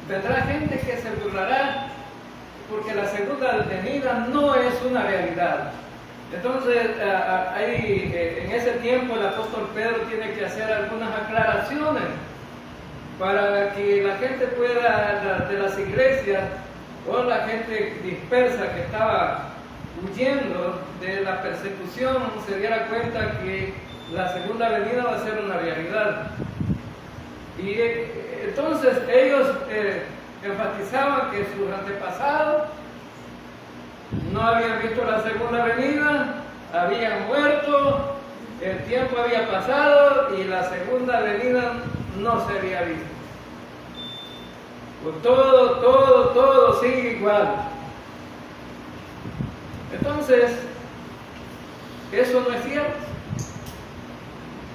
vendrá gente que se burlará porque la segunda venida no es una realidad. Entonces, en ese tiempo el apóstol Pedro tiene que hacer algunas aclaraciones para que la gente pueda, de las iglesias o la gente dispersa que estaba huyendo de la persecución, se diera cuenta que la segunda venida va a ser una realidad. Y entonces ellos enfatizaban que sus antepasados no habían visto la segunda venida, habían muerto, el tiempo había pasado y la segunda venida no se había visto. Pues todo sigue igual. Entonces, eso no es cierto,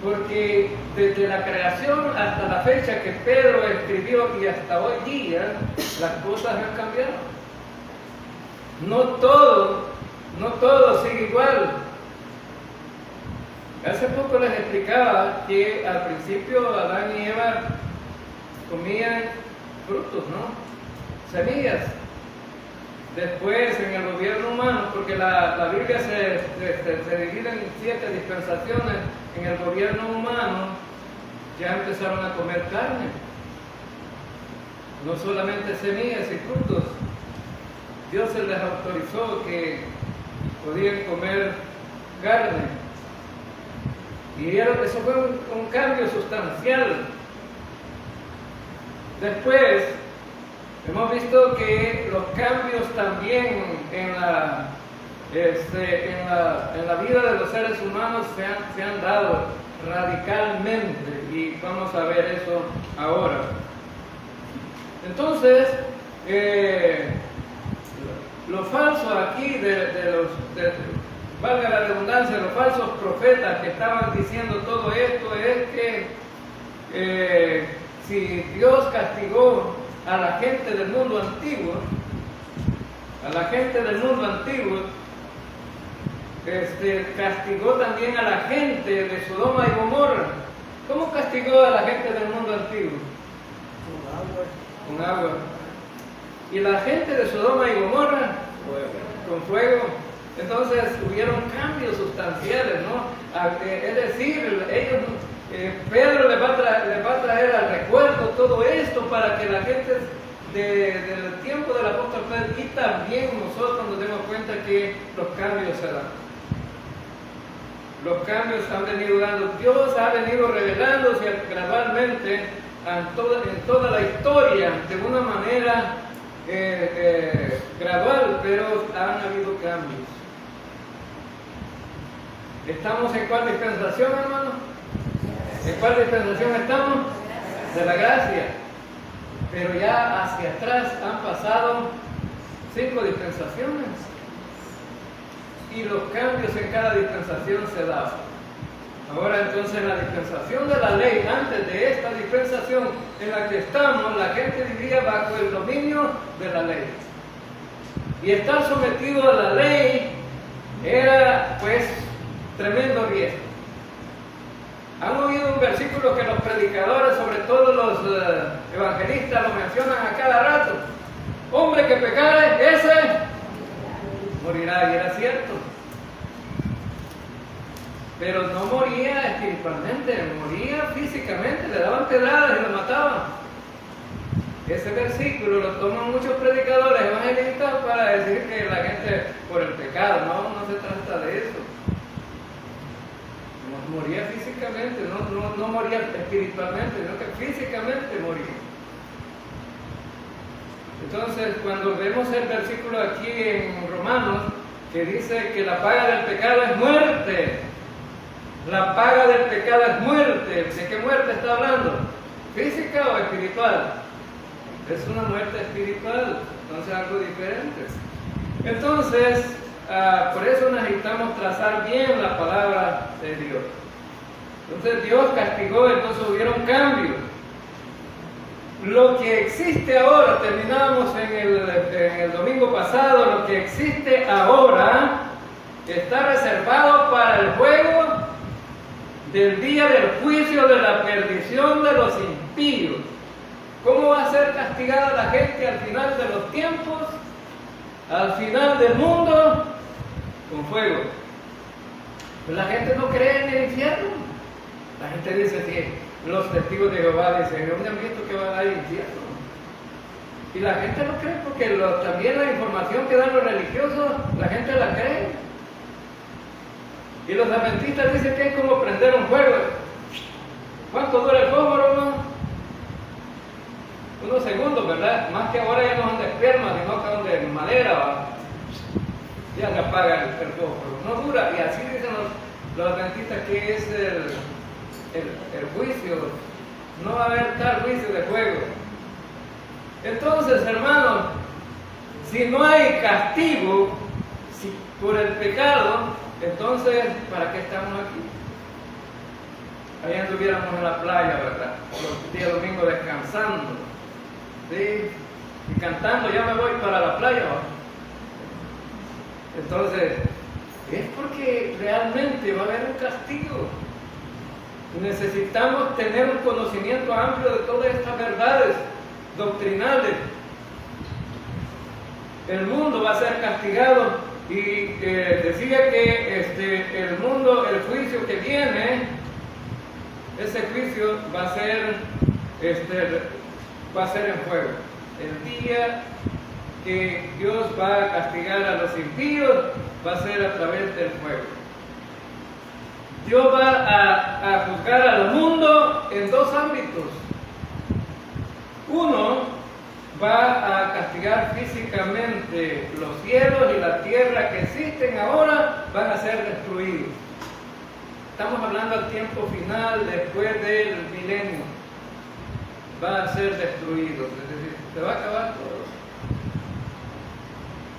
porque desde la creación hasta la fecha que Pedro escribió y hasta hoy día, las cosas han cambiado. No todo sigue igual. Hace poco les explicaba que al principio Adán y Eva comían frutos, ¿no? Semillas. Después en el gobierno humano, porque la Biblia se divide en 7 dispensaciones, en el gobierno humano ya empezaron a comer carne. No solamente semillas y frutos. Dios se les autorizó que podían comer carne. Y eso fue un cambio sustancial. Después, hemos visto que los cambios también en la vida de los seres humanos se han dado radicalmente. Y vamos a ver eso ahora. Entonces, lo falso aquí valga la redundancia, los falsos profetas que estaban diciendo todo esto es que si Dios castigó a la gente del mundo antiguo, castigó también a la gente de Sodoma y Gomorra. ¿Cómo castigó a la gente del mundo antiguo? Con agua. Y la gente de Sodoma y Gomorra, con fuego. Entonces hubieron cambios sustanciales, ¿no? Es decir, Pedro les va a traer al recuerdo todo esto para que la gente del tiempo del apóstol Pedro y también nosotros nos demos cuenta que los cambios se dan. Los cambios han venido dando. Dios ha venido revelándose gradualmente en toda la historia de una manera gradual, pero han habido cambios. ¿Estamos en cuál dispensación, hermano? ¿En cuál dispensación estamos? De la gracia. Pero ya hacia atrás han pasado 5 dispensaciones. Y los cambios en cada dispensación se daban. Ahora entonces la dispensación de la ley, antes de esta dispensación en la que estamos, la gente vivía bajo el dominio de la ley. Y estar sometido a la ley era pues tremendo riesgo. Han oído un versículo que los predicadores, sobre todo los evangelistas, lo mencionan a cada rato. Hombre que pecare, ese morirá. Y era cierto. Pero no moría espiritualmente, moría físicamente, le daban pedradas y lo mataban. Ese versículo lo toman muchos predicadores evangelistas para decir que la gente por el pecado, no se trata de eso. Moría físicamente, no moría espiritualmente, sino que físicamente moría. Entonces, cuando vemos el versículo aquí en Romanos, que dice que la paga del pecado es muerte. La paga del pecado es muerte. ¿De qué muerte está hablando? ¿Física o espiritual? Es una muerte espiritual, entonces algo diferente. Entonces, por eso necesitamos trazar bien la palabra de Dios. Entonces Dios castigó, entonces hubieron cambios. Lo que existe ahora, terminamos en el domingo pasado, lo que existe ahora está reservado para el juego del día del juicio de la perdición de los impíos. ¿Cómo va a ser castigado? castigada la gente al final de los tiempos, al final del mundo, con fuego. Pero la gente no cree en el infierno. La gente dice que los testigos de Jehová dicen, ¿dónde han visto que va a dar infierno? Y la gente no cree porque también la información que dan los religiosos, la gente la cree. Y los adventistas dicen que es como prender un fuego. ¿Cuánto dura el fósforo, hermano? Unos segundos, ¿verdad? Más que ahora ya no son de esperma, sino que son de madera, ¿va? Ya se apaga el fósforo. No dura, y así dicen los adventistas que es el juicio. No va a haber tal juicio de fuego. Entonces, hermanos, si no hay castigo por el pecado, entonces, ¿para qué estamos aquí? Ahí anduviéramos en la playa, ¿verdad? Los días domingos descansando, ¿sí? Y cantando, ya me voy para la playa, ¿va? Entonces, es porque realmente va a haber un castigo. Necesitamos tener un conocimiento amplio de todas estas verdades doctrinales. El mundo va a ser castigado y decía que el mundo, el juicio que viene, ese juicio va a ser en fuego. El día que Dios va a castigar a los impíos va a ser a través del fuego. Dios va a juzgar al mundo en dos ámbitos. Uno, va a castigar físicamente los cielos y la tierra que existen ahora, van a ser destruidos. Estamos hablando del tiempo final, después del milenio. Van a ser destruidos, es decir, se va a acabar todo.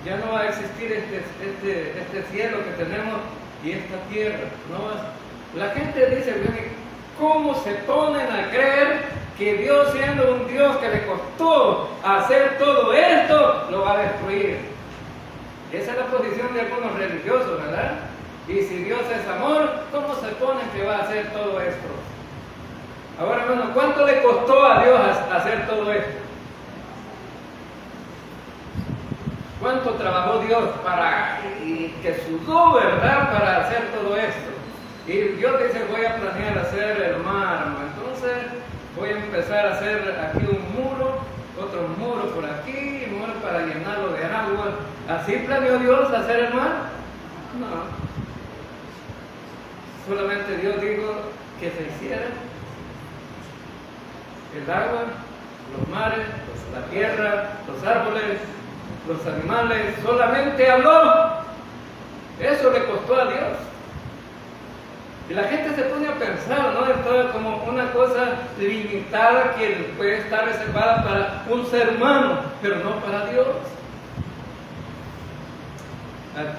Ya no va a existir este cielo que tenemos y esta tierra. No, la gente dice, ¿cómo se ponen a creer que Dios, siendo un Dios que le costó hacer todo esto, lo va a destruir? Esa es la posición de algunos religiosos, ¿verdad? Y si Dios es amor, ¿cómo se ponen que va a hacer todo esto? Ahora, hermano, ¿cuánto le costó a Dios hacer todo esto? ¿Cuánto trabajó Dios y que sudó, verdad, para hacer todo esto? Y Dios dice, voy a planear hacer el mar, ¿no? Entonces voy a empezar a hacer aquí un muro, otro muro por aquí, un muro para llenarlo de agua. ¿Así planeó Dios hacer el mar? No. Solamente Dios dijo que se hiciera el agua, los mares, la tierra, los árboles, los animales. Solamente habló. Eso le costó a Dios. Y la gente se pone a pensar, ¿no? Entonces, como una cosa limitada que puede estar reservada para un ser humano, pero no para Dios.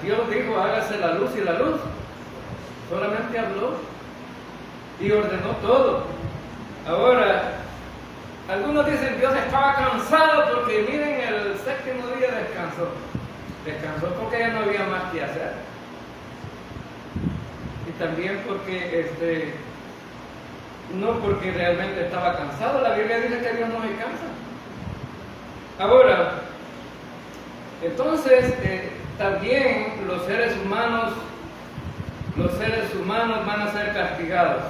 Dios dijo, hágase la luz, y la luz solamente habló y ordenó todo. Ahora, algunos dicen, Dios estaba cansado porque miren, el séptimo día descansó. Descansó porque ya no había más que hacer. Y también porque, no porque realmente estaba cansado. La Biblia dice que Dios no se cansa. Ahora, entonces, también los seres humanos van a ser castigados.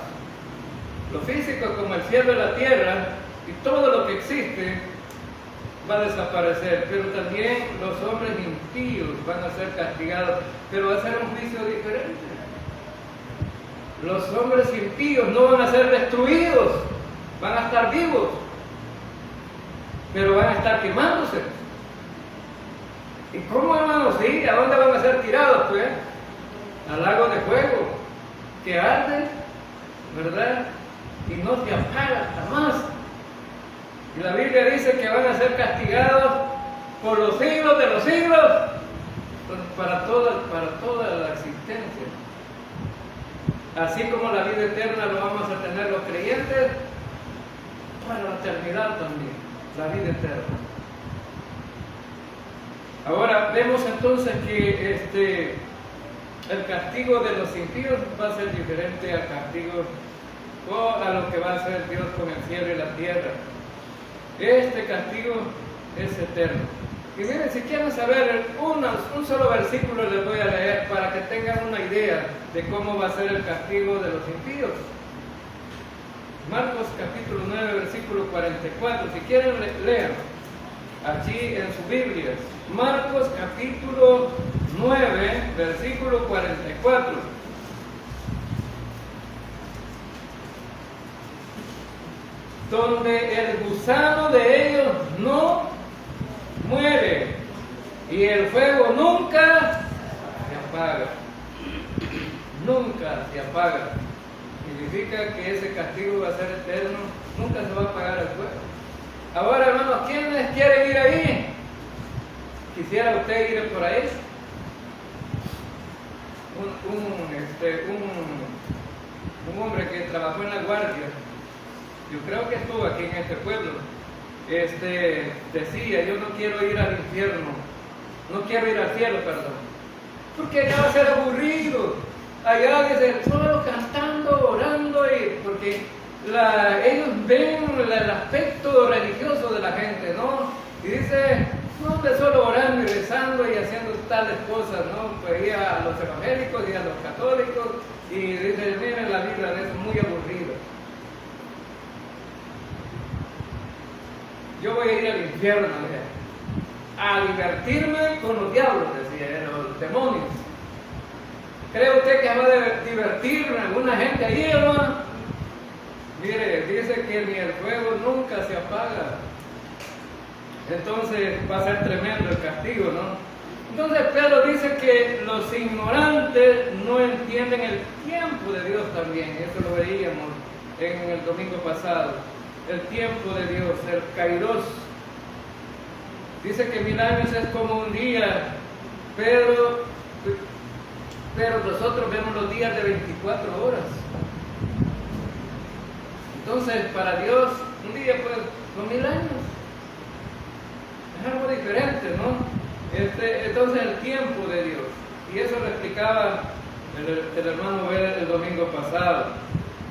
Lo físico, como el cielo y la tierra, y todo lo que existe, va a desaparecer. Pero también los hombres impíos van a ser castigados, pero va a ser un juicio diferente. Los hombres impíos no van a ser destruidos, van a estar vivos, pero van a estar quemándose. ¿Y cómo, hermanos? ¿Sí? ¿A dónde van a ser tirados, pues? Al lago de fuego, que arde, ¿verdad? Y no se apaga jamás. Y la Biblia dice que van a ser castigados por los siglos de los siglos, para toda la existencia. Así como la vida eterna lo vamos a tener los creyentes, para la eternidad también, la vida eterna. Ahora vemos entonces que el castigo de los impíos va a ser diferente al castigo o a lo que va a hacer Dios con el cielo y la tierra. Este castigo es eterno. Y miren, si quieren saber un solo versículo les voy a leer para que tengan una idea de cómo va a ser el castigo de los impíos. Marcos capítulo 9, versículo 44. Si quieren, lean allí en sus Biblias. Marcos capítulo 9, versículo 44. Donde el gusano de ellos no muere y el fuego nunca se apaga. Nunca se apaga. Significa que ese castigo va a ser eterno, nunca se va a apagar el fuego. Ahora, hermanos, ¿quiénes quieren ir ahí? ¿Quisiera usted ir por ahí? Un hombre que trabajó en la guardia, yo creo que estuvo aquí en este pueblo, decía: yo no quiero ir al infierno, no quiero ir al cielo, perdón, porque allá va a ser aburrido. Allá dice, solo cantando, orando, porque ellos ven el aspecto religioso de la gente, ¿no? Y dice, no, de solo orando y rezando y haciendo tales cosas, ¿no? Pues ir a los evangélicos y a los católicos, y dice, miren, la vida es muy aburrida. Yo voy a ir al infierno, decía, a divertirme con los diablos, decía, los demonios. ¿Cree usted que va a divertir a alguna gente allí, hermano? Mire, dice que ni el fuego nunca se apaga. Entonces va a ser tremendo el castigo, ¿no? Entonces Pedro dice que los ignorantes no entienden el tiempo de Dios también. Eso lo veíamos en el domingo pasado. El tiempo de Dios, el kairos. Dice que 1000 años es como un día, pero nosotros vemos los días de 24 horas. Entonces, para Dios, un día pues son 1000 años. Es algo diferente, ¿no? Entonces, el tiempo de Dios. Y eso lo explicaba el hermano Ver el domingo pasado.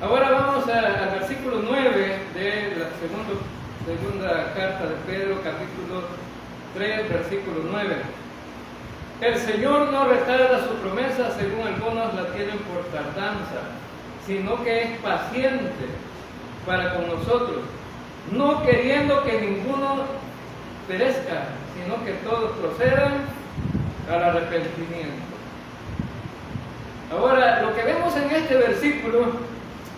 Ahora vamos al versículo 9 de la segunda carta de Pedro, capítulo 3, versículo 9. El Señor no retarda su promesa, según algunos la tienen por tardanza, sino que es paciente para con nosotros, no queriendo que ninguno perezca, sino que todos procedan al arrepentimiento. Ahora, lo que vemos en este versículo,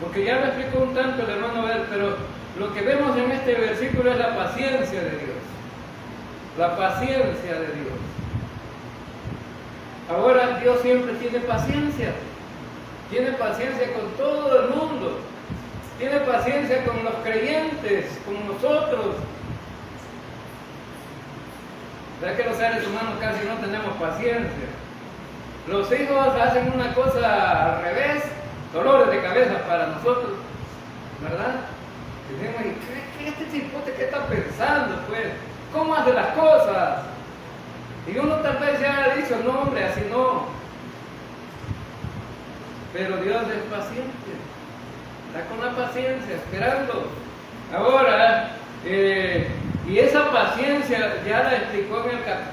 porque ya lo explicó un tanto el hermano Ver, pero lo que vemos en este versículo es la paciencia de Dios. La paciencia de Dios. Ahora, Dios siempre tiene paciencia con todo el mundo, tiene paciencia con los creyentes, con nosotros. ¿Verdad que los seres humanos casi no tenemos paciencia? Los hijos hacen una cosa al revés, dolores de cabeza para nosotros, ¿verdad? Y decimos, ¿qué este chipote qué está pensando, pues? ¿Cómo hace las cosas? Y uno tal vez ya ha dicho, no hombre, así no. Pero Dios es paciente, está con la paciencia, esperando. Ahora, y esa paciencia ya la explicó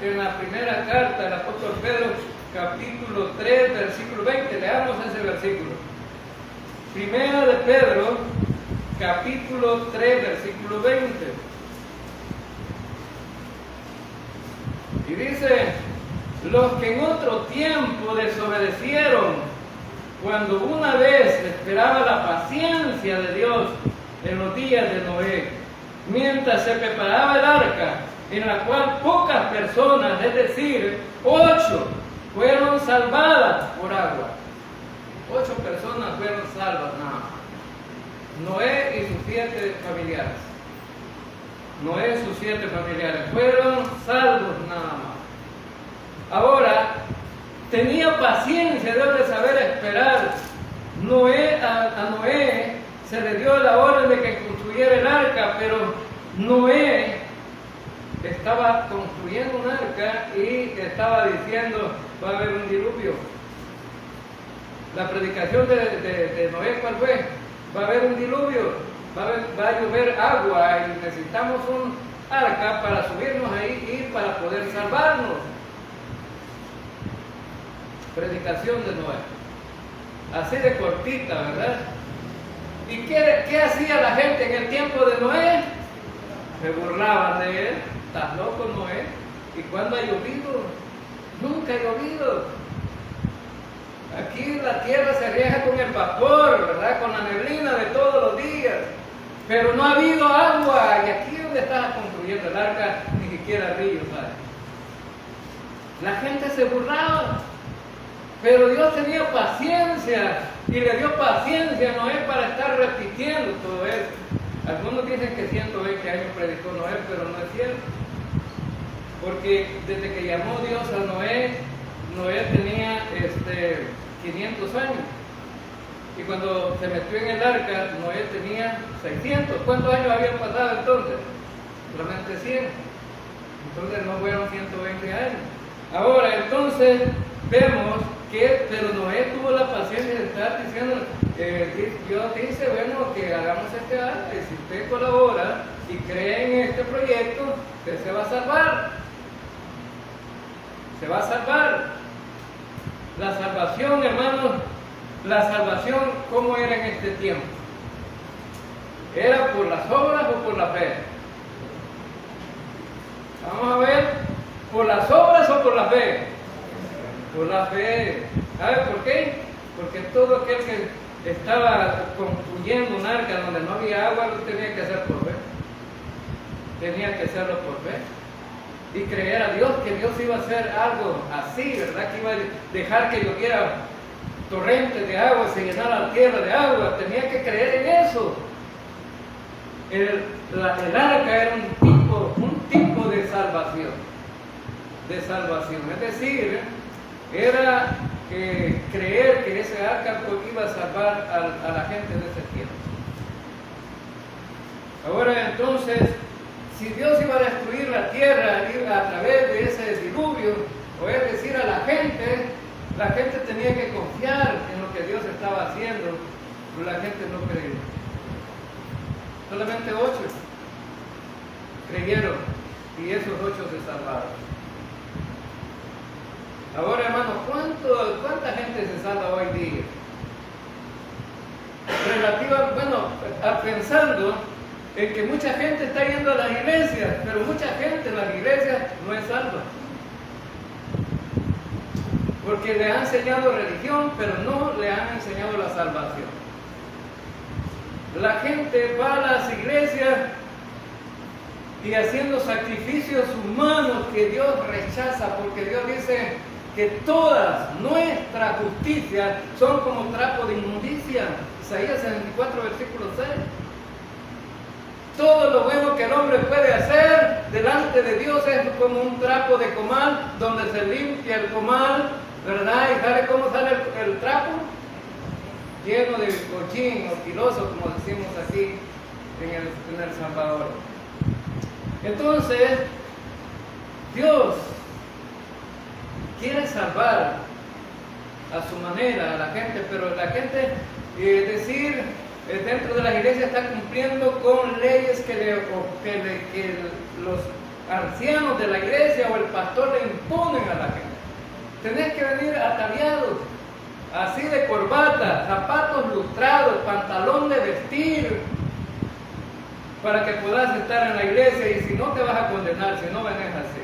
en la primera carta del apóstol Pedro, capítulo 3, versículo 20. Leamos ese versículo. Primera de Pedro, capítulo 3, versículo 20. Y dice, los que en otro tiempo desobedecieron, cuando una vez esperaba la paciencia de Dios en los días de Noé, mientras se preparaba el arca, en la cual pocas personas, es decir, 8, fueron salvadas por agua. 8 personas fueron salvas nada más. Noé y sus 7 familiares. Noé y sus 7 familiares fueron salvos nada más. Ahora, tenía paciencia, Dios de saber esperar. A Noé se le dio la orden de que construyera el arca, pero Noé estaba construyendo un arca y estaba diciendo, va a haber un diluvio. La predicación de Noé, ¿cuál fue? Va a haber un diluvio, va a llover agua y necesitamos un arca para subirnos ahí y para poder salvarnos. Predicación de Noé. Así de cortita, ¿verdad? ¿Y qué hacía la gente en el tiempo de Noé? Se burlaban de él. ¿Estás loco, Noé? ¿Y cuándo ha llovido? Nunca ha llovido. Aquí la tierra se riega con el vapor, ¿verdad? Con la neblina de todos los días. Pero no ha habido agua. Y aquí donde estás construyendo el arca, ni siquiera ríos hay. La gente se burlaba. Pero Dios tenía paciencia. Y le dio paciencia a Noé para estar repitiendo todo eso. Algunos dicen que 120 años predicó Noé, pero no es cierto. Porque desde que llamó Dios a Noé, Noé tenía 500 años. Y cuando se metió en el arca, Noé tenía 600. ¿Cuántos años habían pasado entonces? Solamente 100. Entonces no fueron 120 años. Ahora, entonces, vemos que, pero Noé tuvo la paciencia de estar diciendo, Dios dice, bueno, que hagamos este arca, y si usted colabora y cree en este proyecto, usted se va a salvar. Se va a salvar. La salvación, hermanos, la salvación, ¿cómo era en este tiempo? ¿Era por las obras o por la fe? Vamos a ver, ¿por las obras o por la fe? Por la fe. ¿Sabe por qué? Porque todo aquel que estaba construyendo un arca donde no había agua, lo tenía que hacer por fe. Tenía que hacerlo por fe. Y creer a Dios que Dios iba a hacer algo así, ¿verdad? Que iba a dejar que lloviera torrentes de agua, se llenara la tierra de agua. Tenía que creer en eso. El arca era un tipo de salvación. De salvación. Es decir, era creer que ese arca iba a salvar a la gente de ese tiempo. Ahora entonces, si Dios iba a destruir la tierra a través de ese diluvio, o es decir, a la gente tenía que confiar en lo que Dios estaba haciendo, pero la gente no creyó. Solamente 8 creyeron y esos 8 se salvaron. Ahora, hermano, ¿cuánta gente se salva hoy día? Pensando en que mucha gente está yendo a las iglesias, pero mucha gente en las iglesias no es salva. Porque le han enseñado religión, pero no le han enseñado la salvación. La gente va a las iglesias y haciendo sacrificios humanos que Dios rechaza, porque Dios dice que todas nuestras justicias son como trapo de inmundicia. Isaías 64, versículo 6. Todo lo bueno que el hombre puede hacer delante de Dios es como un trapo de comal, donde se limpia el comal, ¿verdad? ¿Y sabe cómo sale el trapo? Lleno de cochín o filoso, como decimos aquí en el Salvador. Entonces, Dios quiere salvar a su manera a la gente, pero la gente, dentro de las iglesias está cumpliendo con leyes que los ancianos de la iglesia o el pastor le imponen a la gente. Tenés que venir ataviados, así de corbata, zapatos lustrados, pantalón de vestir, para que puedas estar en la iglesia, y si no te vas a condenar, si no venés así.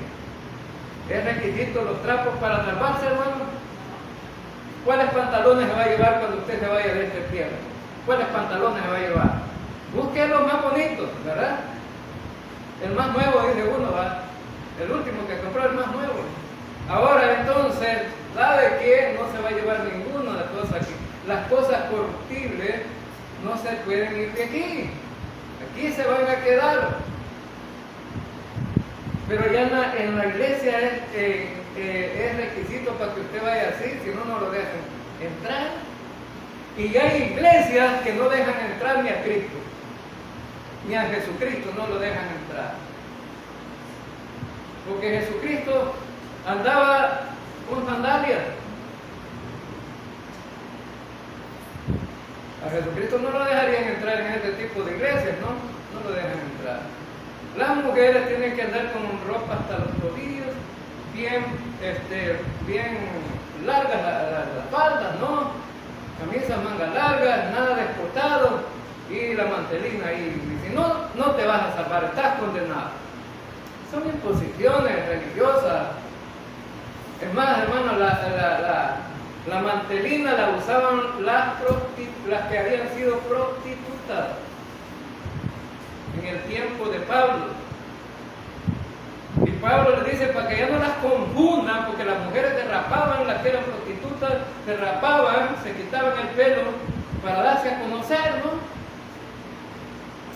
¿Es requisito los trapos para salvarse, hermano? ¿Cuáles pantalones se va a llevar cuando usted se vaya de este tierra? ¿Cuáles pantalones se va a llevar? Busque los más bonitos, ¿verdad? El más nuevo, dice uno, ¿va? El último que compró, el más nuevo. Ahora entonces, ¿sabe qué? No se va a llevar ninguna de las cosas aquí. Las cosas corruptibles no se pueden ir de aquí. Aquí se van a quedar. Pero ya en la iglesia es requisito para que usted vaya así, si no, no lo dejan entrar. Y hay iglesias que no dejan entrar ni a Cristo, ni a Jesucristo no lo dejan entrar. Porque Jesucristo andaba con sandalias. A Jesucristo no lo dejarían entrar en este tipo de iglesias, ¿no? No lo dejan entrar. Las mujeres tienen que andar con ropa hasta los tobillos, bien largas las faldas, ¿no? Camisas manga largas, nada descotado y la mantelina ahí. Y si no, no te vas a salvar, estás condenado. Son imposiciones religiosas. Es más, hermano, la mantelina la usaban las que habían sido prostitutas en el tiempo de Pablo. Y Pablo le dice para que ya no las confundan, porque las mujeres derrapaban, las que eran prostitutas, derrapaban, se quitaban el pelo para darse a conocer, ¿no?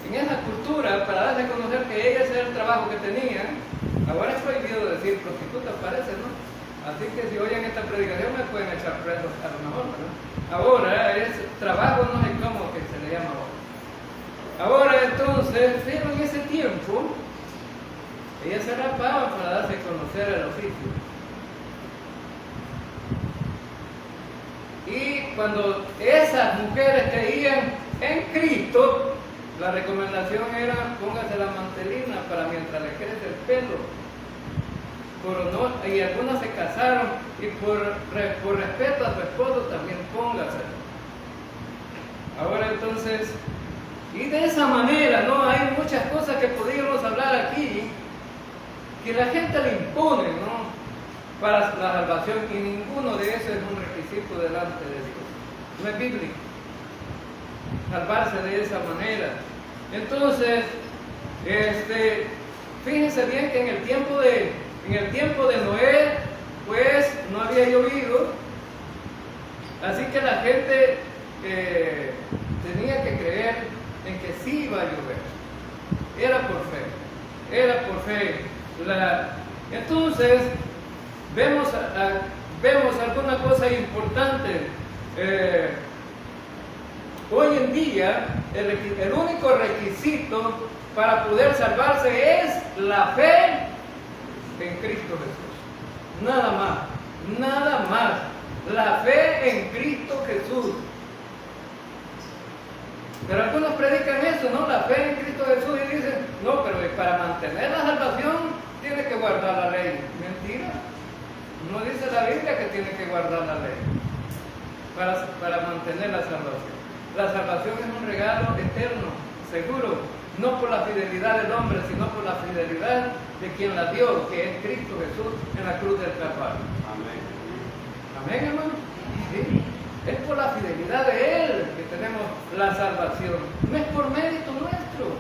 En esa cultura, para darse a conocer que ellas era el trabajo que tenían. Ahora es prohibido decir prostitutas, parece, ¿no? Así que si oyen esta predicación me pueden echar presos a lo mejor, ¿verdad? Ahora es trabajo, no sé cómo que se le llama ahora. Ahora entonces, pero en ese tiempo, ellas se rapaban para darse a conocer el oficio. Y cuando esas mujeres creían en Cristo, la recomendación era póngase la mantelina para mientras le crece el pelo. Y algunas se casaron y por respeto a su esposo también póngase. Ahora entonces, y de esa manera, ¿no? Hay muchas cosas que podríamos hablar aquí que la gente le impone, ¿no? Para la salvación, y ninguno de esos es un requisito delante de Dios. No es bíblico salvarse de esa manera. Entonces, fíjense bien que en el tiempo de Noé, pues no había llovido, así que la gente tenía que creer en que sí iba a llover. Era por fe. Entonces, vemos alguna cosa importante. Hoy en día, el único requisito para poder salvarse es la fe en Cristo Jesús. Nada más. La fe en Cristo Jesús. Pero algunos predican eso, ¿no? La fe en Cristo Jesús, y dicen, no, pero para mantener la salvación tiene que guardar la ley. Mentira. No dice la Biblia que tiene que guardar la ley para mantener la salvación. La salvación es un regalo eterno, seguro, no por la fidelidad del hombre, sino por la fidelidad de quien la dio, que es Cristo Jesús en la cruz del Calvario. Amén. Amén, hermano. ¿Sí? Es por la fidelidad de Él que tenemos la salvación, no es por mérito nuestro.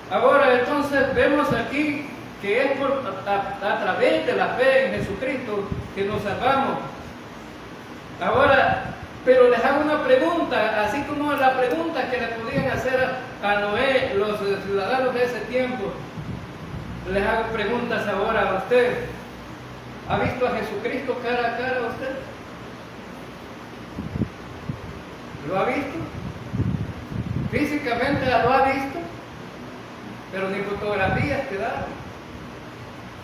Ahora entonces vemos aquí que es a través de la fe en Jesucristo que nos salvamos. Ahora, pero les hago una pregunta, así como la pregunta que le podían hacer a Noé los ciudadanos de ese tiempo. Les hago preguntas ahora a usted. ¿Ha visto a Jesucristo cara a cara a usted? ¿Lo ha visto? Físicamente lo ha visto, pero ni fotografías quedaron.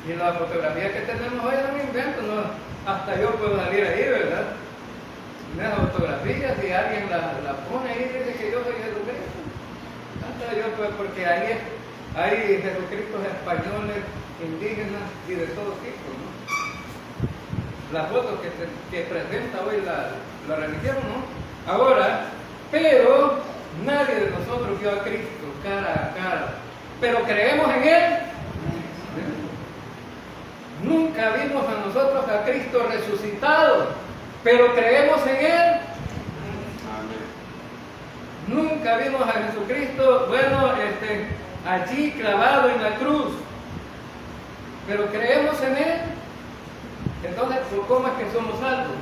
Y las fotografías que tenemos hoy no me invento, no, hasta yo puedo salir ahí, ¿verdad? Las fotografías, si alguien la pone ahí, dice que yo soy Jesucristo. Hasta yo, pues, porque ahí hay Jesucristos españoles, indígenas y de todo tipo, ¿no? La foto que presenta hoy la religión, ¿no? Ahora, pero nadie de nosotros vio a Cristo cara a cara. Pero creemos en Él. Nunca vimos a nosotros a Cristo resucitado, pero creemos en Él. Amén. Nunca vimos a Jesucristo, allí clavado en la cruz, pero creemos en Él. Entonces, ¿cómo es que somos salvos?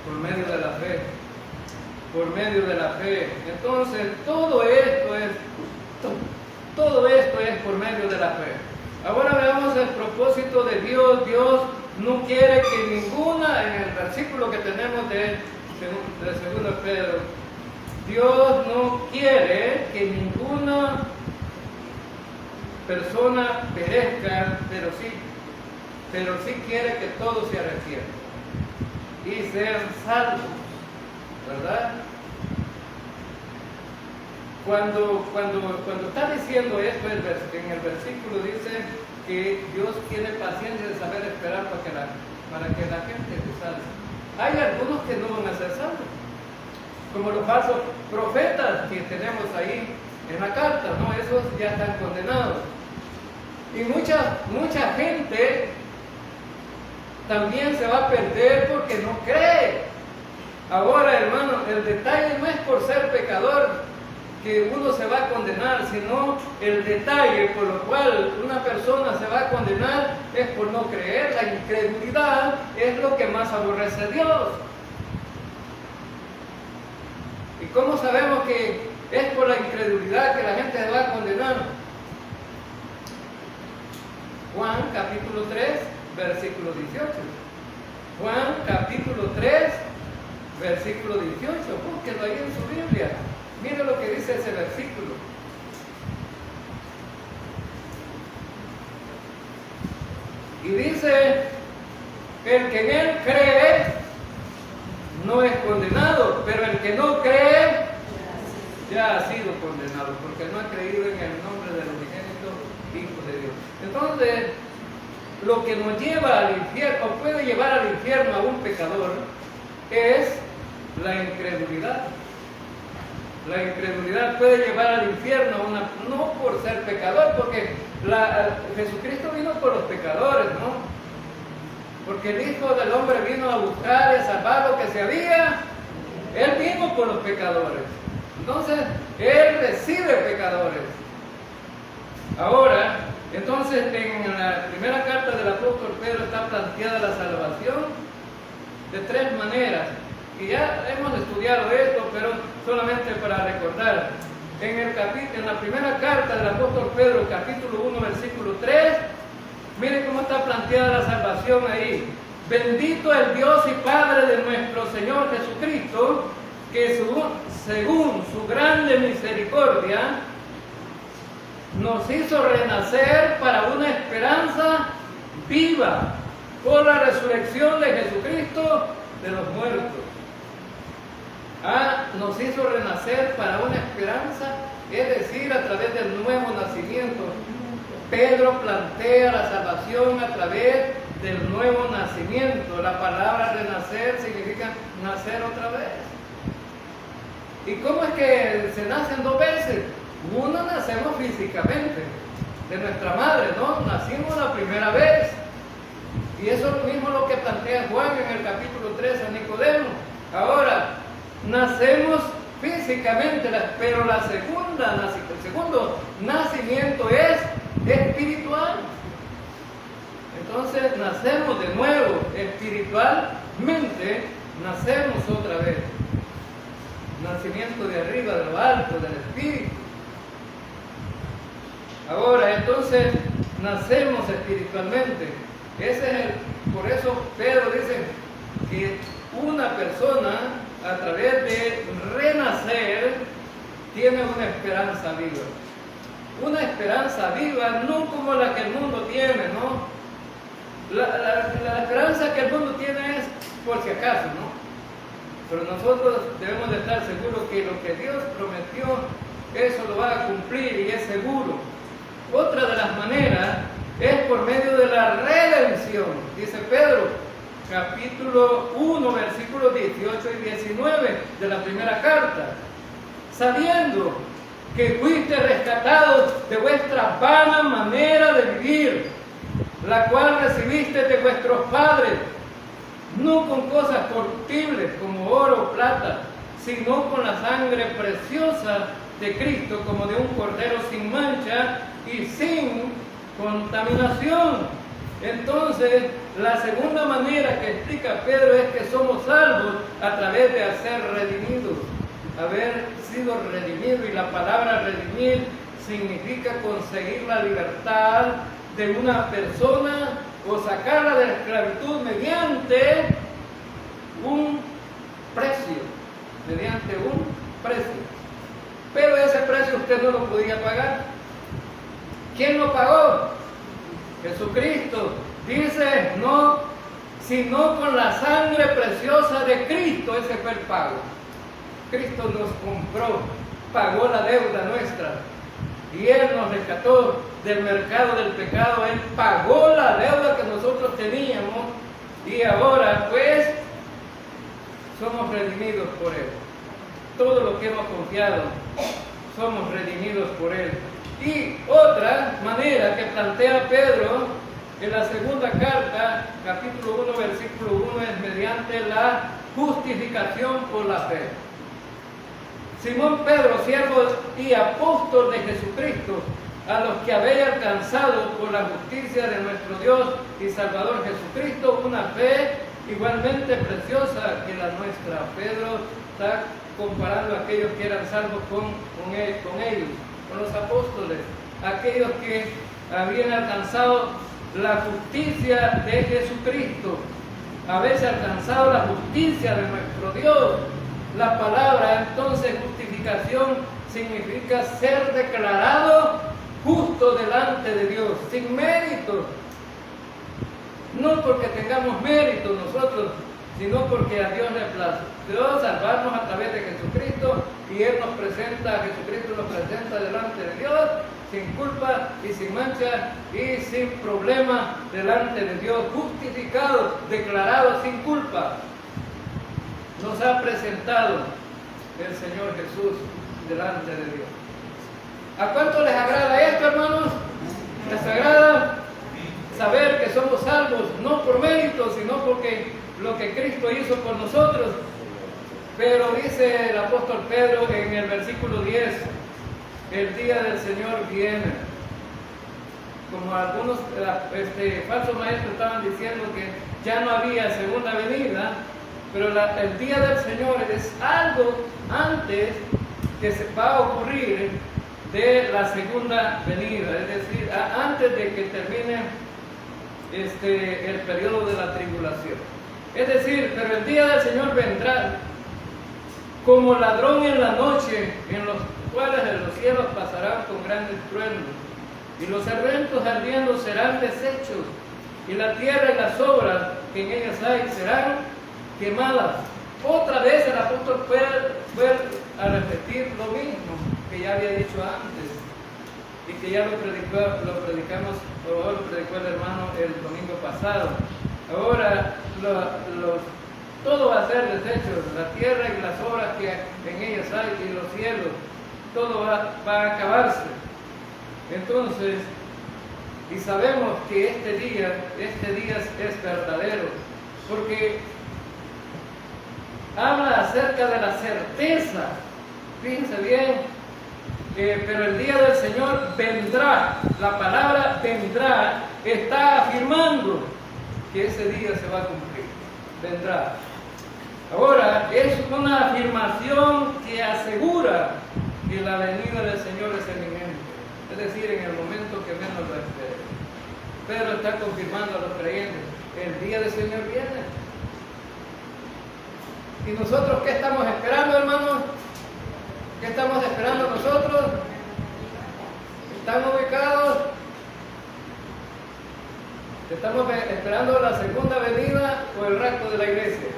Por medio de la fe. Por medio de la fe. Entonces, todo esto es por medio de la fe. Ahora veamos el propósito de Dios. Dios no quiere que ninguna, en el versículo que tenemos de 2 Pedro, Dios no quiere que ninguna persona perezca, pero sí quiere que todos se arrepientan y sean salvos, ¿verdad? Cuando está diciendo esto, en el versículo dice que Dios tiene paciencia de saber esperar para que la gente se salve. Hay algunos que no van a ser salvos, como los falsos profetas que tenemos ahí en la carta, ¿no? Esos ya están condenados. Y mucha gente también se va a perder porque no cree. Ahora, hermano, el detalle no es por ser pecador que uno se va a condenar, sino el detalle por lo cual una persona se va a condenar es por no creer. La incredulidad es lo que más aborrece a Dios. ¿Y cómo sabemos que es por la incredulidad que la gente se va a condenar? Juan capítulo 3, versículo 18. Juan capítulo 3, versículo 18. Búsquelo ahí en su Biblia. Mire lo que dice ese versículo. Y dice, el que en él cree no es condenado, pero el que no cree ya ha sido condenado, porque no ha creído en el nombre del unigénito Hijo de Dios. Entonces, lo que nos lleva al infierno, o puede llevar al infierno a un pecador, es la incredulidad. La incredulidad puede llevar al infierno no por ser pecador, porque Jesucristo vino por los pecadores, ¿no? Porque el Hijo del Hombre vino a buscar y a salvar lo que se había. Él vino por los pecadores. Entonces, Él recibe pecadores. Ahora, entonces, en la primera carta del apóstol Pedro está planteada la salvación de tres maneras. Y ya hemos estudiado esto, pero solamente para recordar. En la primera carta del apóstol Pedro, capítulo 1, versículo 3, miren cómo está planteada la salvación ahí. Bendito el Dios y Padre de nuestro Señor Jesucristo, que según su grande misericordia, nos hizo renacer para una esperanza viva por la resurrección de Jesucristo de los muertos. Nos hizo renacer para una esperanza, es decir, a través del nuevo nacimiento. Pedro plantea la salvación a través del nuevo nacimiento. La palabra renacer significa nacer otra vez. ¿Y cómo es que se nacen dos veces? Uno, nacemos físicamente, de nuestra madre, ¿no? Nacimos la primera vez. Y eso es lo mismo lo que plantea Juan en el capítulo 3 a Nicodemo. Ahora, nacemos físicamente, pero el segundo nacimiento es espiritual. Entonces nacemos de nuevo, espiritualmente nacemos otra vez. Nacimiento de arriba, de lo alto, del espíritu. Ahora, entonces, nacemos espiritualmente. Por eso Pedro dice que una persona, a través de renacer, tiene una esperanza viva. Una esperanza viva, no como la que el mundo tiene, ¿no? La esperanza que el mundo tiene es por si acaso, ¿no? Pero nosotros debemos de estar seguros que lo que Dios prometió, eso lo va a cumplir y es seguro. Otra de las maneras es por medio de la redención, dice Pedro, capítulo 1, versículos 18 y 19 de la primera carta. Sabiendo que fuiste rescatados de vuestra vana manera de vivir, la cual recibiste de vuestros padres, no con cosas corruptibles como oro o plata, sino con la sangre preciosa de Cristo, como de un cordero sin mancha y sin contaminación. Entonces, la segunda manera que explica Pedro es que somos salvos a través de ser redimidos, haber sido redimidos, y la palabra redimir significa conseguir la libertad de una persona o sacarla de la esclavitud mediante un precio, pero ese precio usted no lo podía pagar. ¿Quién lo pagó? Jesucristo. Dice, no, sino con la sangre preciosa de Cristo. Ese fue el pago. Cristo nos compró. pagó la deuda nuestra. Y Él nos rescató del mercado del pecado. Él pagó la deuda que nosotros teníamos. Y ahora pues somos redimidos por Él. Todo lo que hemos confiado, somos redimidos por Él. Y otra manera que plantea Pedro en la segunda carta, capítulo 1, versículo 1, es mediante la justificación por la fe. Simón Pedro, siervo y apóstol de Jesucristo, a los que habéis alcanzado por la justicia de nuestro Dios y Salvador Jesucristo una fe igualmente preciosa que la nuestra. Pedro está comparando a aquellos que eran salvos con ellos, con los apóstoles, aquellos que habían alcanzado la justicia de Jesucristo, habéis alcanzado la justicia de nuestro Dios. La palabra entonces justificación significa ser declarado justo delante de Dios, sin mérito. No porque tengamos mérito nosotros, sino porque a Dios le plació salvarnos a través de Jesucristo, y Él nos presenta, Jesucristo nos presenta delante de Dios, sin culpa y sin mancha y sin problema delante de Dios, justificado, declarado sin culpa. Nos ha presentado el Señor Jesús delante de Dios. ¿A cuánto les agrada esto, hermanos? ¿Les agrada saber que somos salvos no por mérito, sino porque lo que Cristo hizo por nosotros? Pero dice el apóstol Pedro en el versículo 10, el día del Señor viene. Como algunos falsos maestros estaban diciendo que ya no había segunda venida, pero el día del Señor es algo antes que se va a ocurrir de la segunda venida, es decir, antes de que termine el periodo de la tribulación. Es decir, pero el día del Señor vendrá como ladrón en la noche, en los cuales los cielos pasarán con grandes truenos, y los eventos ardiendo serán deshechos, y la tierra y las obras que en ellas hay serán quemadas. Otra vez el apóstol fue a repetir lo mismo que ya había dicho antes y que ya lo predicó el hermano el domingo pasado. Ahora todo va a ser deshecho, la tierra y las obras que en ellas hay y los cielos, todo va a acabarse. Entonces, y sabemos que este día es verdadero, porque habla acerca de la certeza. Fíjense bien, pero el día del Señor vendrá. La palabra vendrá está afirmando que ese día se va a cumplir. Vendrá. Ahora, es una afirmación que asegura que la venida del Señor es eminente, es decir, en el momento que menos lo espere. Pedro está confirmando a los creyentes, el día del Señor viene. ¿Y nosotros qué estamos esperando, hermanos? ¿Qué estamos esperando nosotros? ¿Están ubicados? ¿Estamos esperando la segunda venida o el rapto de la iglesia?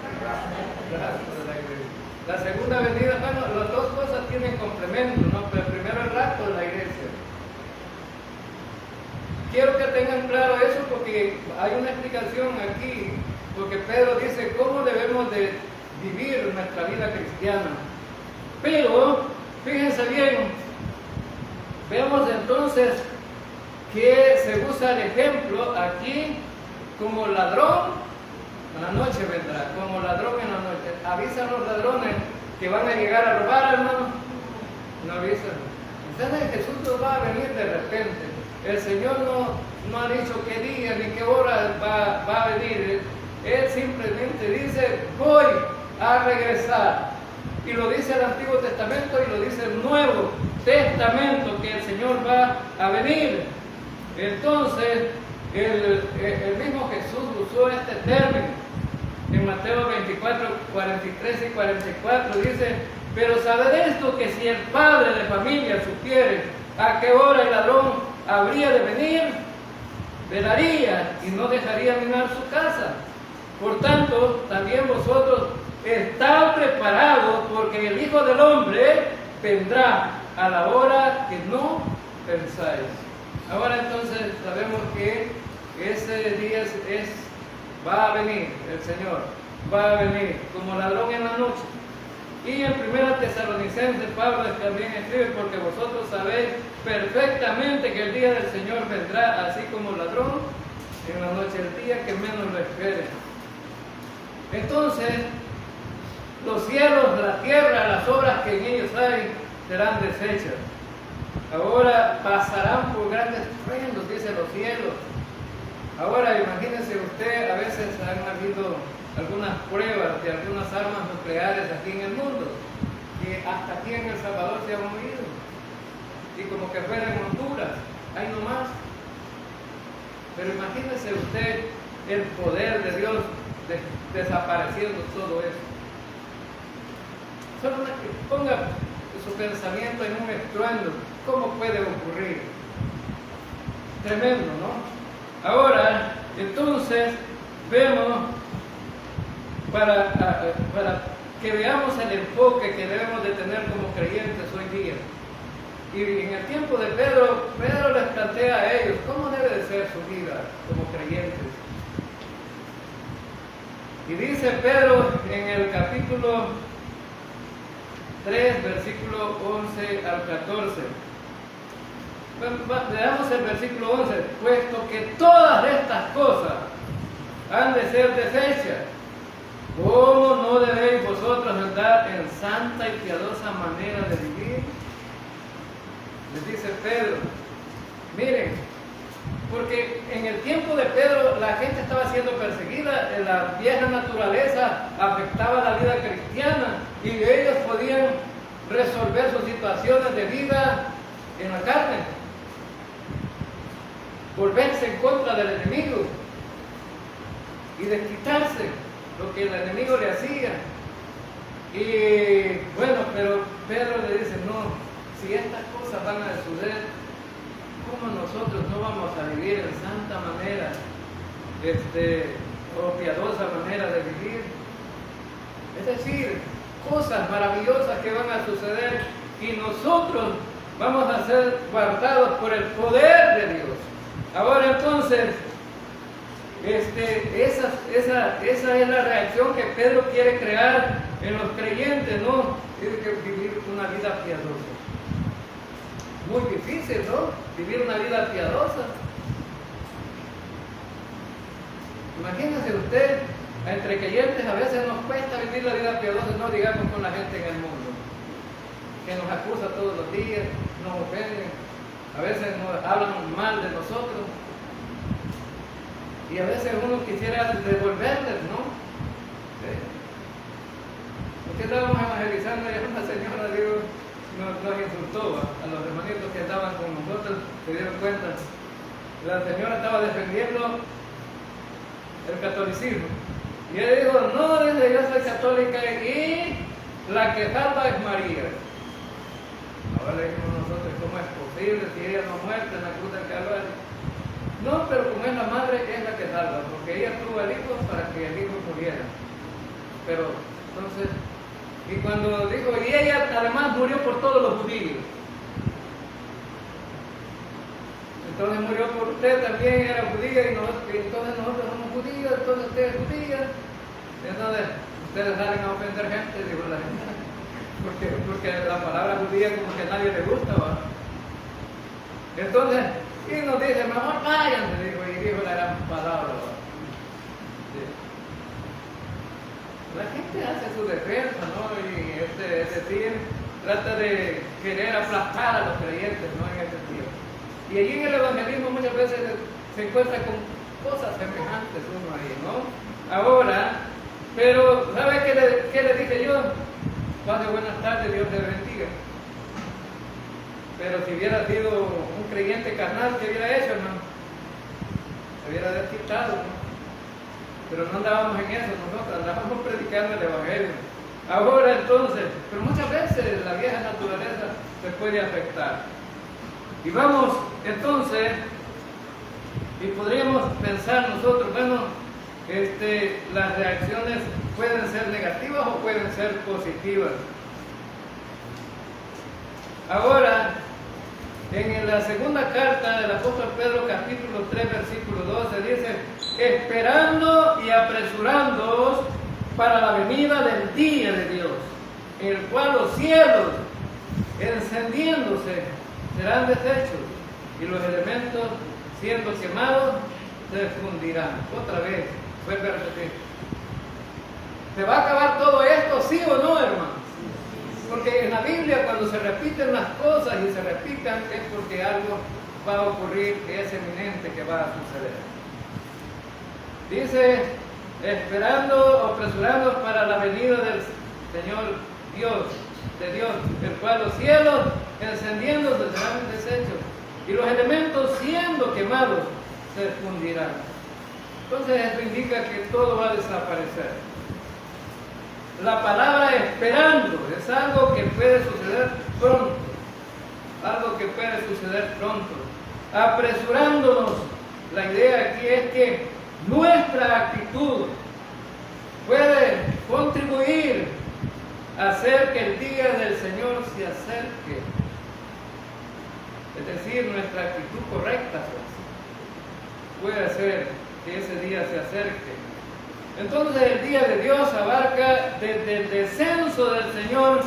El rapto de la iglesia. La segunda venida, bueno, las dos cosas tienen complemento, ¿no? Pero primero el rapto de la iglesia. Quiero que tengan claro eso porque hay una explicación aquí, porque Pedro dice cómo debemos de vivir nuestra vida cristiana. Pero, fíjense bien, vemos entonces que se usa el ejemplo aquí como ladrón en la noche vendrá, como ladrón en la noche. ¿Avisan los ladrones que van a llegar a robar, hermano? No avisan. Entonces Jesús no va a venir de repente. El Señor no ha dicho qué día ni qué hora va a venir. Él simplemente dice, voy a regresar. Y lo dice el Antiguo Testamento y lo dice el Nuevo Testamento, que el Señor va a venir. Entonces, el mismo Jesús usó este término. En Mateo 24, 43 y 44 dice, pero sabed esto, que si el padre de familia supiere a qué hora el ladrón habría de venir, velaría y no dejaría minar su casa. Por tanto, también vosotros estad preparados, porque el Hijo del Hombre vendrá a la hora que no pensáis. Ahora entonces sabemos que ese día va a venir el Señor, va a venir como ladrón en la noche. Y en 1 Tesalonicenses Pablo también escribe, porque vosotros sabéis perfectamente que el día del Señor vendrá así como ladrón en la noche, el día que menos lo esperen. Entonces, los cielos, la tierra, las obras que en ellos hay, serán deshechas. Ahora pasarán por grandes estruendos, dice los cielos. Ahora imagínense usted, a veces han habido algunas pruebas de algunas armas nucleares aquí en el mundo, que hasta aquí en El Salvador se han oído, y como que fuera en Honduras, ahí nomás. Pero imagínese usted el poder de Dios desapareciendo todo eso. Solo que ponga su pensamiento en un estruendo, ¿cómo puede ocurrir? Tremendo, ¿no? Ahora, entonces, vemos, para que veamos el enfoque que debemos de tener como creyentes hoy día. Y en el tiempo de Pedro les plantea a ellos cómo debe de ser su vida como creyentes. Y dice Pedro en el capítulo 3, versículo 11 al 14. Veamos el versículo 11. Puesto que todas estas cosas han de ser deshechas, ¿cómo no debéis vosotros andar en santa y piadosa manera de vivir? Les dice Pedro. Miren, porque en el tiempo de Pedro la gente estaba siendo perseguida, la vieja naturaleza afectaba la vida cristiana y ellos podían resolver sus situaciones de vida en la carne, volverse en contra del enemigo y desquitarse lo que el enemigo le hacía. Y bueno, pero Pedro le dice, no, si estas cosas van a suceder, ¿cómo nosotros no vamos a vivir en santa manera, o piadosa manera de vivir? Es decir, cosas maravillosas que van a suceder y nosotros vamos a ser guardados por el poder de Dios. Ahora entonces, esa es la reacción que Pedro quiere crear en los creyentes, ¿no? Tiene que vivir una vida piadosa. Muy difícil, ¿no? Vivir una vida piadosa. Imagínese usted, entre creyentes a veces nos cuesta vivir la vida piadosa, no digamos con la gente en el mundo, que nos acusa todos los días, nos ofenden, a veces nos hablan mal de nosotros, y a veces uno quisiera devolverles, ¿no? ¿Sí? Porque estábamos evangelizando y una señora, digo, nos insultó a los hermanitos que estaban con nosotros, se dieron cuenta. La señora estaba defendiendo el catolicismo. Y ella dijo, no, dice, yo soy católica y la que salva es María. Ahora le dijimos nosotros, ¿cómo es posible si ella no muerta en la cruz del Calvario? No, pero como es la madre, es la que salva, porque ella tuvo al hijo para que el hijo muriera. Pero, entonces, y cuando dijo, y ella además murió por todos los judíos. Entonces murió por usted, también era judía, y entonces nosotros somos judíos, entonces usted es judía. Entonces, ustedes salen a ofender gente, digo la gente. Porque la palabra judía como que a nadie le gusta, ¿va? Entonces, y nos dice, mejor váyanse, y dijo la gran palabra, ¿va? Sí. La gente hace su defensa, ¿no? Y es decir, trata de querer aplastar a los creyentes, ¿no? En ese tiempo. Y allí en el evangelismo muchas veces se encuentra con cosas semejantes uno ahí, ¿no? Ahora, pero ¿sabe qué le dije yo? Pase buenas tardes, Dios te bendiga. Pero si hubiera sido un creyente carnal, ¿qué hubiera hecho, hermano? Se hubiera desquitado, ¿no? Pero no andábamos en eso nosotros, andábamos predicando el evangelio. Ahora entonces, pero muchas veces la vieja naturaleza se puede afectar. Y vamos entonces, y podríamos pensar nosotros, bueno, las reacciones pueden ser negativas o pueden ser positivas. Ahora, en la segunda carta del apóstol Pedro, capítulo 3, versículo 12, dice: esperando y apresurándoos para la venida del día de Dios, en el cual los cielos, encendiéndose, serán deshechos, y los elementos, siendo quemados, se fundirán. Otra vez, vuelve a repetir. ¿Se va a acabar todo esto, sí o no, hermanos? Porque en la Biblia, cuando se repiten las cosas y se repitan, es porque algo va a ocurrir que es eminente que va a suceder. Dice: esperando o apresurando para la venida del Señor Dios, de Dios, el cual los cielos encendiéndose serán deshechos, y los elementos siendo quemados se fundirán. Entonces esto indica que todo va a desaparecer. La palabra esperando es algo que puede suceder pronto. Algo que puede suceder pronto. Apresurándonos, la idea aquí es que nuestra actitud puede contribuir a hacer que el día del Señor se acerque. Es decir, nuestra actitud correcta puede hacer que ese día se acerque. Entonces el día de Dios abarca desde el descenso del Señor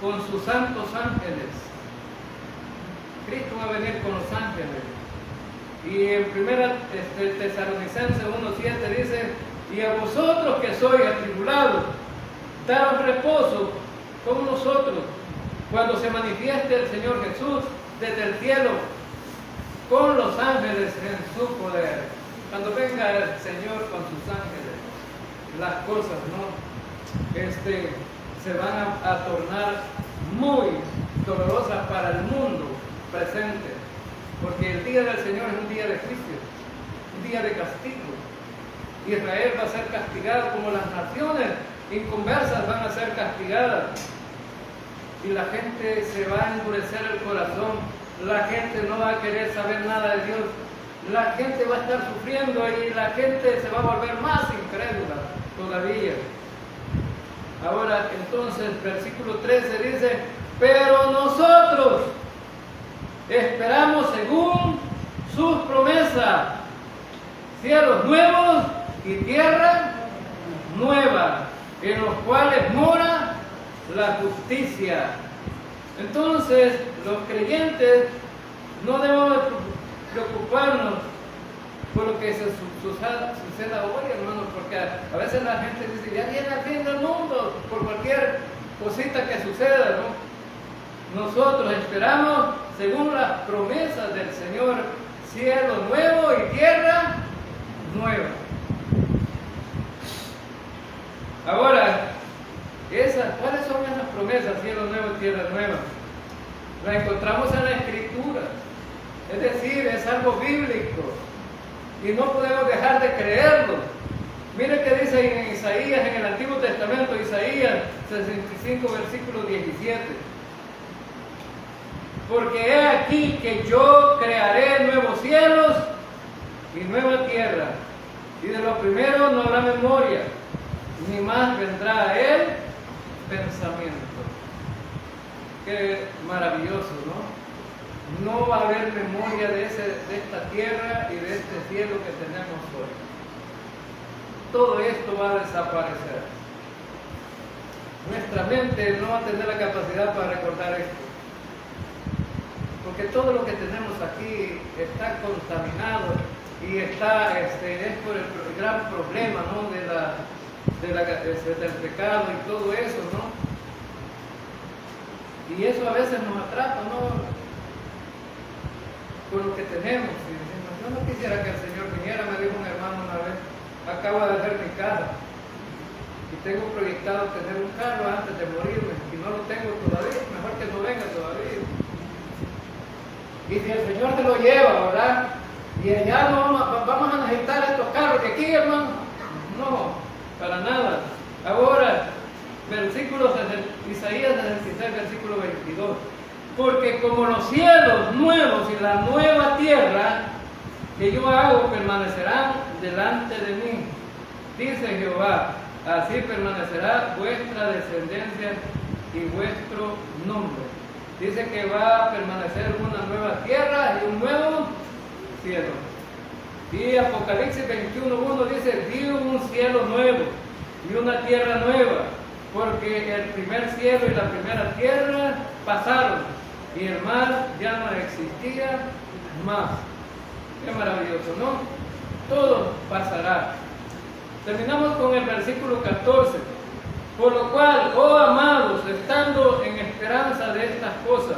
con sus santos ángeles. Cristo va a venir con los ángeles. Y en 1 Tesalonicenses 1:7 dice: y a vosotros que sois atribulados, daos reposo con nosotros cuando se manifieste el Señor Jesús desde el cielo con los ángeles en su poder. Cuando venga el Señor con sus ángeles, las cosas se van a tornar muy dolorosas para el mundo presente, porque el día del Señor es un día de juicio, un día de castigo. Israel va a ser castigado como las naciones inconversas van a ser castigadas, y la gente se va a endurecer el corazón, la gente no va a querer saber nada de Dios, la gente va a estar sufriendo y la gente se va a volver más incrédula todavía. Ahora entonces, versículo 13 dice: pero nosotros esperamos según sus promesas cielos nuevos y tierra nueva, en los cuales mora la justicia. Entonces, los creyentes no debemos preocuparnos por lo que suceda hoy, hermanos, porque a veces la gente dice: ya viene el fin del mundo, por cualquier cosita que suceda, ¿no? Nosotros esperamos según las promesas del Señor, cielo nuevo y tierra nueva. Ahora, ¿cuáles son esas promesas, cielo nuevo y tierra nueva? Las encontramos en la Escritura, es decir, es algo bíblico y no podemos dejar de creerlo. Mire qué dice en Isaías, en el Antiguo Testamento, Isaías 65, versículo 17. Porque he aquí que yo crearé nuevos cielos y nueva tierra, y de lo primero no habrá memoria, ni más vendrá a él pensamiento. Qué maravilloso, ¿no? No va a haber memoria de esta tierra y de este cielo que tenemos hoy. Todo esto va a desaparecer. Nuestra mente no va a tener la capacidad para recordar esto, porque todo lo que tenemos aquí está contaminado y es por el gran problema, ¿no? del pecado y todo eso, ¿no? Y eso a veces nos atrapa, ¿no? Con lo que tenemos. Y decimos: yo no quisiera que el Señor viniera. Me dijo un hermano una vez: acabo de hacer mi casa y tengo proyectado tener un carro antes de morirme y no lo tengo todavía. Mejor que no venga todavía. Y si el Señor te lo lleva, ¿verdad? Y allá no vamos a necesitar estos carros que aquí, hermano. No, para nada. Ahora, Isaías 66, versículo 22. Porque como los cielos nuevos y la nueva tierra que yo hago permanecerán delante de mí, dice Jehová, así permanecerá vuestra descendencia y vuestro nombre. dice que va a permanecer una nueva tierra y un nuevo cielo. Y Apocalipsis 21:1 dice, vi un cielo nuevo y una tierra nueva, porque el primer cielo y la primera tierra pasaron y el mar ya no existía más. Qué maravilloso, ¿no? Todo pasará. Terminamos con el versículo 14. Por lo cual, oh amados, estando en esperanza de estas cosas,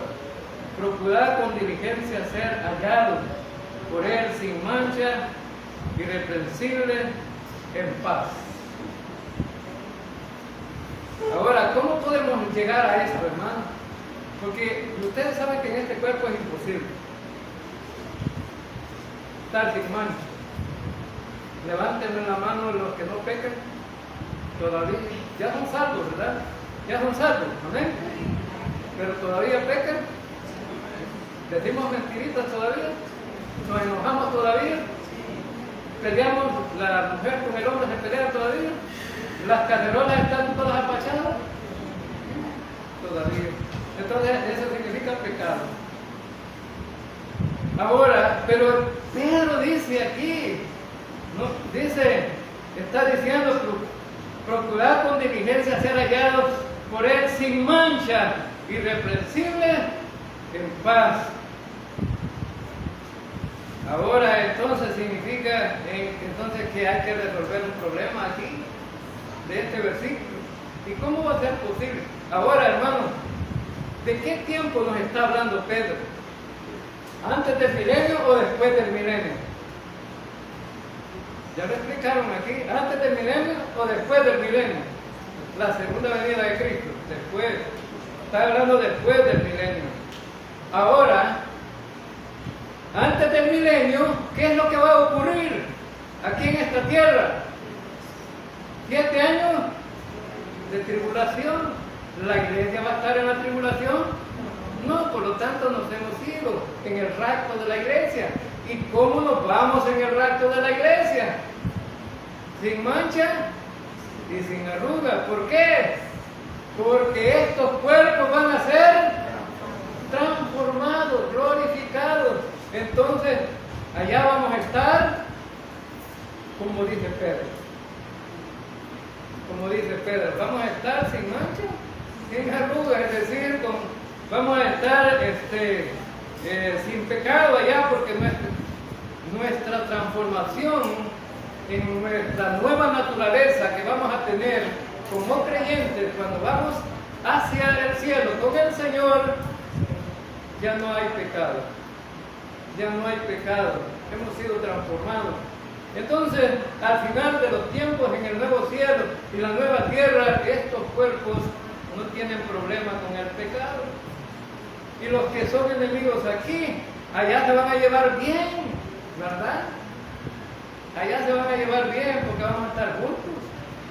procurad con diligencia ser hallados por Él sin mancha, irreprensible, en paz. Ahora, ¿cómo podemos llegar a esto, hermano? Porque ustedes saben que en este cuerpo es imposible estar sin mancha. Levántenme la mano los que no pecan. Todavía, ya son salvos, ¿verdad? Ya son salvos, amén. Pero todavía pecan. Decimos mentiritas todavía. Nos enojamos todavía. Peleamos, la mujer con el hombre se pelea todavía. Las cacerolas están todas apachadas. Todavía. Entonces eso significa pecado. Ahora, pero Pedro dice aquí, ¿no? Dice, está diciendo, procurad con diligencia ser hallados por Él sin mancha, irreprensible, en paz. Ahora entonces significa entonces que hay que resolver un problema aquí de este versículo. ¿Y cómo va a ser posible? Ahora, hermanos, ¿de qué tiempo nos está hablando Pedro? ¿Antes del milenio o después del milenio? Ya lo explicaron aquí, ¿antes del milenio o después del milenio? La segunda venida de Cristo, después. Está hablando después del milenio. Ahora, antes del milenio, ¿qué es lo que va a ocurrir aquí en esta tierra? 7 años de tribulación. ¿La iglesia va a estar en la tribulación? No, por lo tanto nos hemos ido en el rapto de la iglesia. ¿Y cómo nos vamos en el rapto de la iglesia? Sin mancha y sin arruga. ¿Por qué? Porque estos cuerpos van a ser transformados, glorificados. Entonces, allá vamos a estar, como dice Pedro. Como dice Pedro, vamos a estar sin mancha, sin arruga, es decir, vamos a estar sin pecado allá, porque nuestra transformación en nuestra nueva naturaleza que vamos a tener como creyentes cuando vamos hacia el cielo con el Señor, ya no hay pecado. Ya no hay pecado. Hemos sido transformados. Entonces, al final de los tiempos, en el nuevo cielo y la nueva tierra, estos cuerpos no tienen problema con el pecado. Y los que son enemigos aquí, allá se van a llevar bien, ¿verdad? Allá se van a llevar bien porque vamos a estar juntos.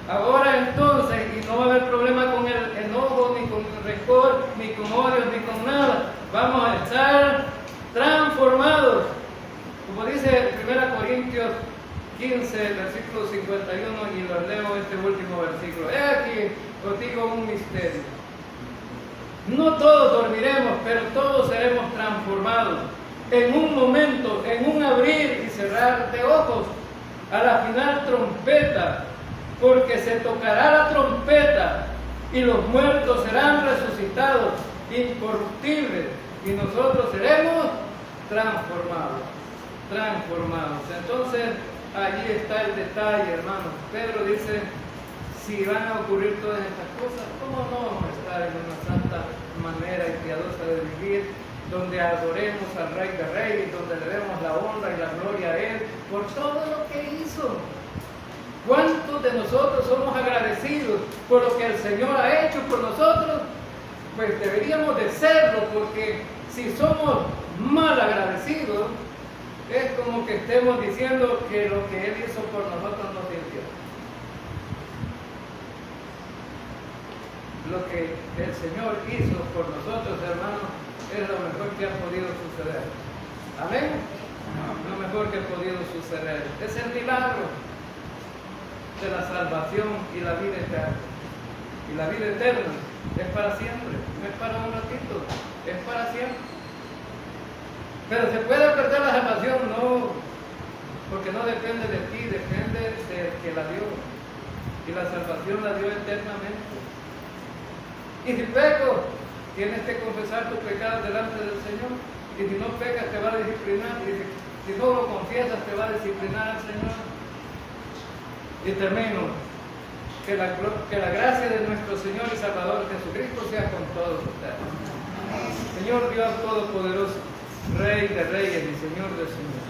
Ahora entonces, y no va a haber problema con el enojo, ni con el rencor, ni con odio, ni con nada. Vamos a estar transformados. Como dice 1 Corintios 15, versículo 51, y lo leo este último versículo. He aquí, os digo un misterio. No todos dormiremos, pero todos seremos transformados. En un momento, en un abrir y cerrar de ojos, a la final trompeta, porque se tocará la trompeta y los muertos serán resucitados, incorruptibles, y nosotros seremos transformados. Entonces, allí está el detalle, hermanos. Pedro dice, si van a ocurrir todas estas cosas, ¿cómo no vamos a estar en una santa manera y piadosa de vivir, donde adoremos al Rey de Reyes, donde le demos la honra y la gloria a Él por todo lo que hizo? ¿Cuántos de nosotros somos agradecidos por lo que el Señor ha hecho por nosotros? Pues deberíamos de serlo, porque si somos mal agradecidos, es como que estemos diciendo que lo que Él hizo por nosotros no sirvió. Lo que el Señor hizo por nosotros, hermanos, es lo mejor que ha podido suceder. ¿Amén? Lo mejor que ha podido suceder. Es el milagro de la salvación y la vida eterna. Y la vida eterna es para siempre, no es para un ratito. es para siempre. Pero se puede perder la salvación, no, porque no depende de ti, depende del que la dio. Y la salvación la dio eternamente. Y si peco, tienes que confesar tu pecado delante del Señor. Y si no pecas, te va a disciplinar. Y si no lo confiesas, te va a disciplinar el Señor. Y termino. Que la gracia de nuestro Señor y Salvador Jesucristo sea con todos ustedes. Señor Dios Todopoderoso, Rey de Reyes y Señor de Señores.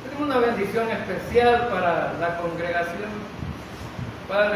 Tenemos una bendición especial para la congregación. Padre,